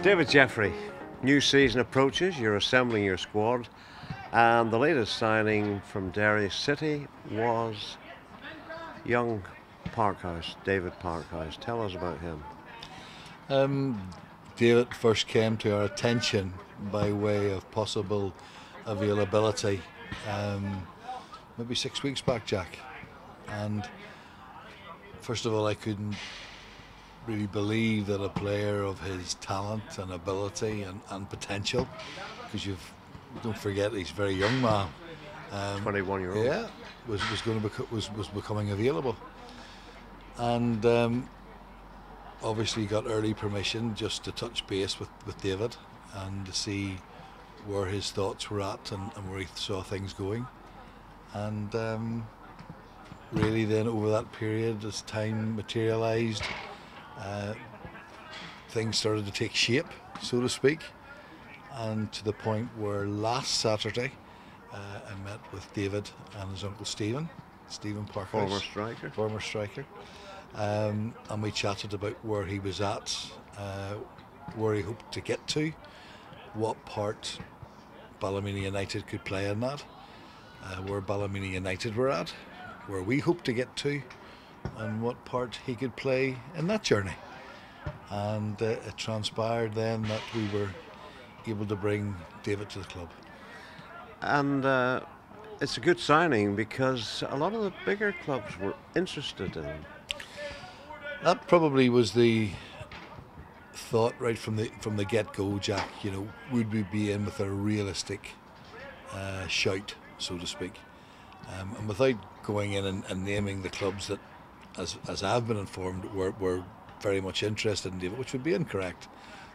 David Jeffrey, new season approaches, you're assembling your squad, and the latest signing from Derry City was young Parkhouse, David Parkhouse. Tell us about him. David first came to our attention by way of possible availability maybe 6 weeks back, Jack. And first of all, I couldn't really believe that a player of his talent and ability and potential, because don't forget he's a very young man, 21-year-old. Yeah, was becoming available, and obviously got early permission just to touch base with David and to see where his thoughts were at and where he saw things going, and really then over that period, as time materialised, things started to take shape, so to speak, and to the point where last Saturday I met with David and his uncle Stephen Parkhouse, former striker, and we chatted about where he was at, where he hoped to get to, what part Ballymena United could play in that, where Ballymena United were at, where we hoped to get to, and what part he could play in that journey. And it transpired then that we were able to bring David to the club. And it's a good signing because a lot of the bigger clubs were interested in him. That probably was the thought right from the get-go, Jack. You know, would we be in with a realistic shout, so to speak, and without going in and naming the clubs that, as I've been informed, were very much interested in David, which would be incorrect.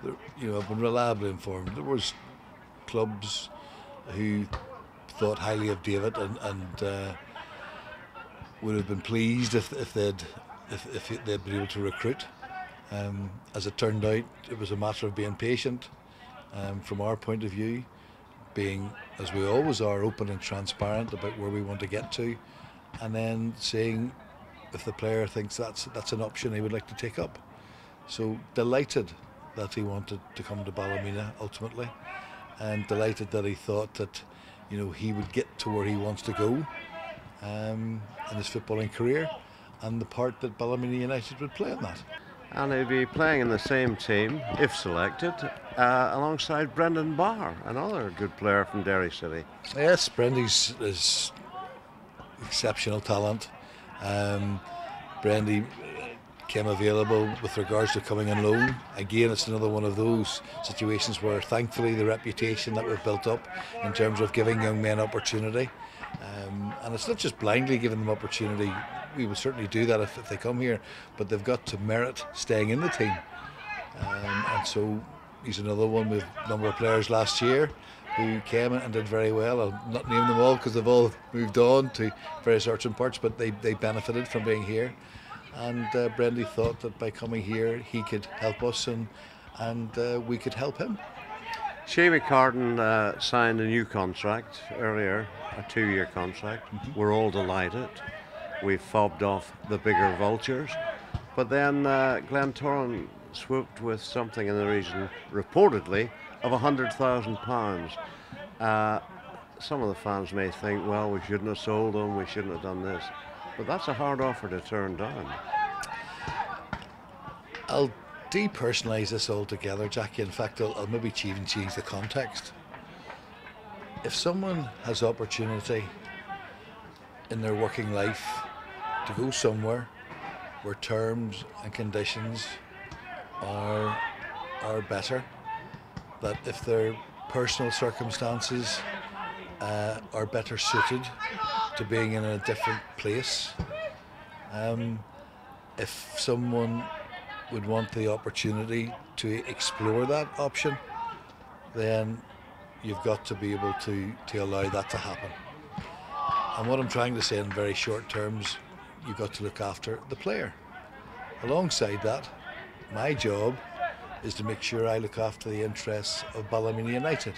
I've been reliably informed there was clubs who thought highly of David and would have been pleased if they'd been able to recruit. As it turned out, it was a matter of being patient, from our point of view, being, as we always are, open and transparent about where we want to get to, and then seeing if the player thinks that's an option he would like to take up. So delighted that he wanted to come to Ballymena ultimately, and delighted that he thought that he would get to where he wants to go in his footballing career, and the part that Ballymena United would play in that. And he'll be playing in the same team, if selected, alongside Brendan Barr, another good player from Derry City. Yes, Brendy's is exceptional talent. Brendy came available with regards to coming on loan. Again, it's another one of those situations where thankfully the reputation that we've built up in terms of giving young men opportunity, and it's not just blindly giving them opportunity. We will certainly do that if they come here, but they've got to merit staying in the team, and so he's another one. With a number of players last year who came and did very well. I'll not name them all because they've all moved on to various arts and parts, but they benefited from being here, and Brendy thought that by coming here he could help us and we could help him. Shay Carden signed a new contract earlier, a 2-year contract. Mm-hmm. We're all delighted. We fobbed off the bigger vultures, but then Glentoran swooped with something in the region, reportedly, of £100,000. Some of the fans may think, well, we shouldn't have sold him, we shouldn't have done this, but that's a hard offer to turn down. I'll depersonalise this altogether, Jackie. In fact, I'll maybe even change the context. If someone has opportunity in their working life to go somewhere where terms and conditions are better, that if their personal circumstances are better suited to being in a different place, if someone would want the opportunity to explore that option, then you've got to be able to allow that to happen. And what I'm trying to say in very short terms, you've got to look after the player. Alongside that, my job is to make sure I look after the interests of Ballymena United.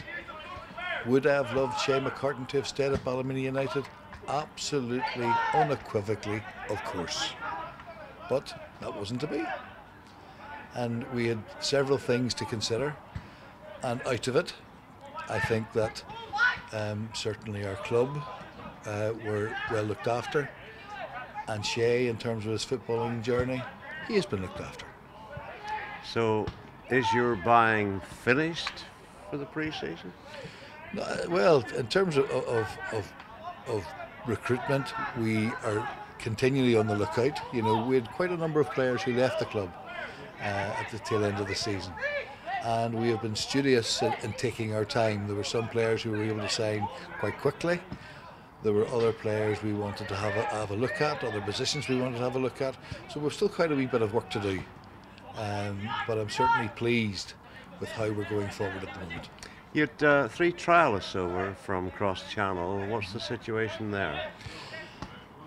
Would I have loved Shay McCartan to have stayed at Ballymena United? Absolutely, unequivocally, of course. But that wasn't to be. and we had several things to consider. And out of it, I think that certainly our club were well looked after, and Shay, in terms of his footballing journey, he has been looked after. So, is your buying finished for the pre-season? No, well, in terms of recruitment, we are continually on the lookout. You know, we had quite a number of players who left the club at the tail end of the season, and we have been studious in taking our time. There were some players who were able to sign quite quickly. There were other players we wanted to have a look at, other positions we wanted to have a look at. So we've still quite a wee bit of work to do, but I'm certainly pleased with how we're going forward at the moment. You had 3 trialists over from cross channel. What's the situation there?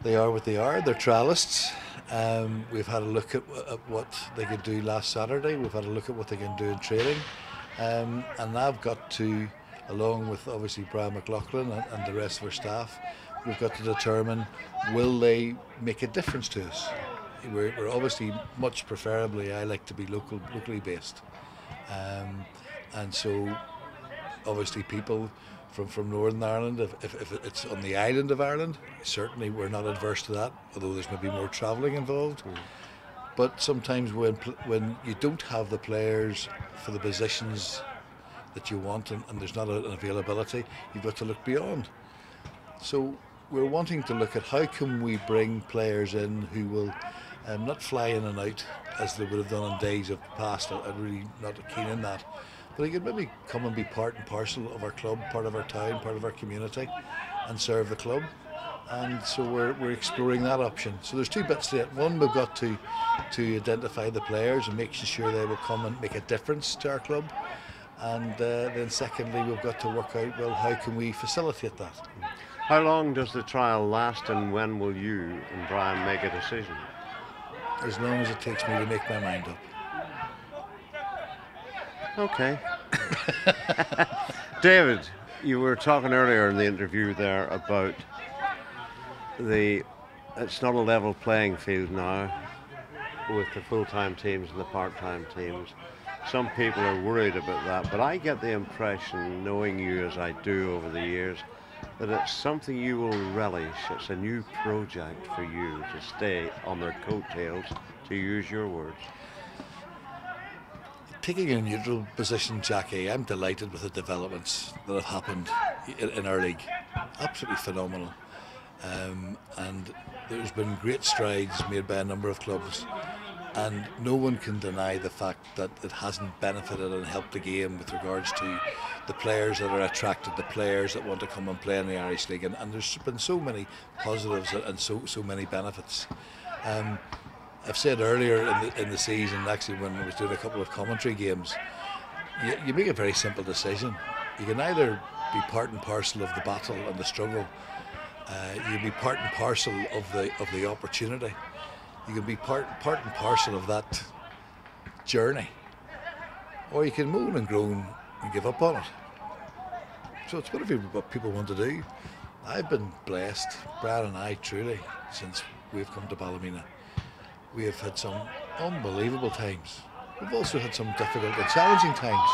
They are what they are. They're trialists. We've had a look at what they could do last Saturday. We've had a look at what they can do in training. And I've got to, along with obviously Brian McLaughlin and the rest of our staff, we've got to determine, will they make a difference to us? We're obviously, much preferably, I like to be locally based. And so obviously people from Northern Ireland, if it's on the island of Ireland, certainly we're not adverse to that, although there's maybe more travelling involved. But sometimes when you don't have the players for the positions that you want, and there's not an availability, you've got to look beyond. So we're wanting to look at how can we bring players in who will not fly in and out as they would have done in days of past. I'm really not keen in that. But they could maybe come and be part and parcel of our club, part of our town, part of our community, and serve the club. And so we're exploring that option. So there's 2 bits to it. One, we've got to identify the players and make sure they will come and make a difference to our club. And then secondly, we've got to work out, well, how can we facilitate that? How long does the trial last, and when will you and Brian make a decision? As long as it takes me to make my mind up. Okay. David, you were talking earlier in the interview there about it's not a level playing field now with the full-time teams and the part-time teams. Some people are worried about that, but I get the impression, knowing you as I do over the years, that it's something you will relish. It's a new project for you to stay on their coattails, to use your words. Taking a neutral position, Jackie, I'm delighted with the developments that have happened in our league. Absolutely phenomenal. And there's been great strides made by a number of clubs, and no one can deny the fact that it hasn't benefited and helped the game with regards to the players that are attracted, the players that want to come and play in the Irish League, and there's been so many positives and so many benefits. I've said earlier in the season, actually when I was doing a couple of commentary games, you make a very simple decision. You can either be part and parcel of the battle and the struggle, you can be part and parcel of the opportunity, you can be part and parcel of that journey, or you can moan and groan and give up on it. So it's what people want to do. I've been blessed, Brad and I, truly, since we've come to Ballymena. We have had some unbelievable times. We've also had some difficult and challenging times.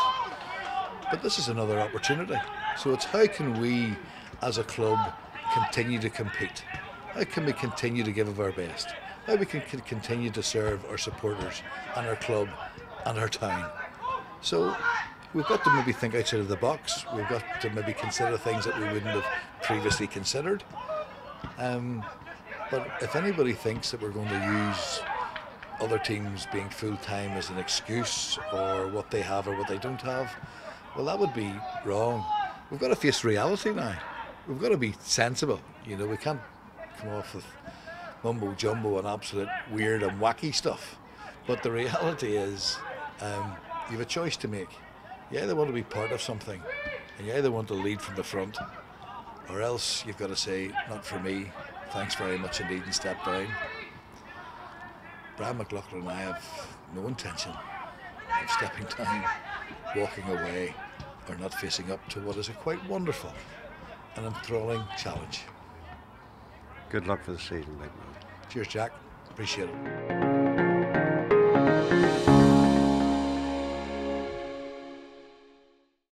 But this is another opportunity. So it's how can we, as a club, continue to compete? How can we continue to give of our best? How we can continue to serve our supporters and our club and our town? So we've got to maybe think outside of the box. We've got to maybe consider things that we wouldn't have previously considered. But if anybody thinks that we're going to use other teams being full-time as an excuse, or what they have or what they don't have, well, that would be wrong. We've got to face reality now. We've got to be sensible. You know, we can't come off with mumbo jumbo and absolute weird and wacky stuff. But the reality is, you have a choice to make. You either want to be part of something, and you either want to lead from the front, or else you've got to say, not for me, thanks very much indeed, and step down. Brian McLaughlin and I have no intention of stepping down, walking away, or not facing up to what is a quite wonderful and enthralling challenge. Good luck for the season, big man. Cheers, Jack. Appreciate it.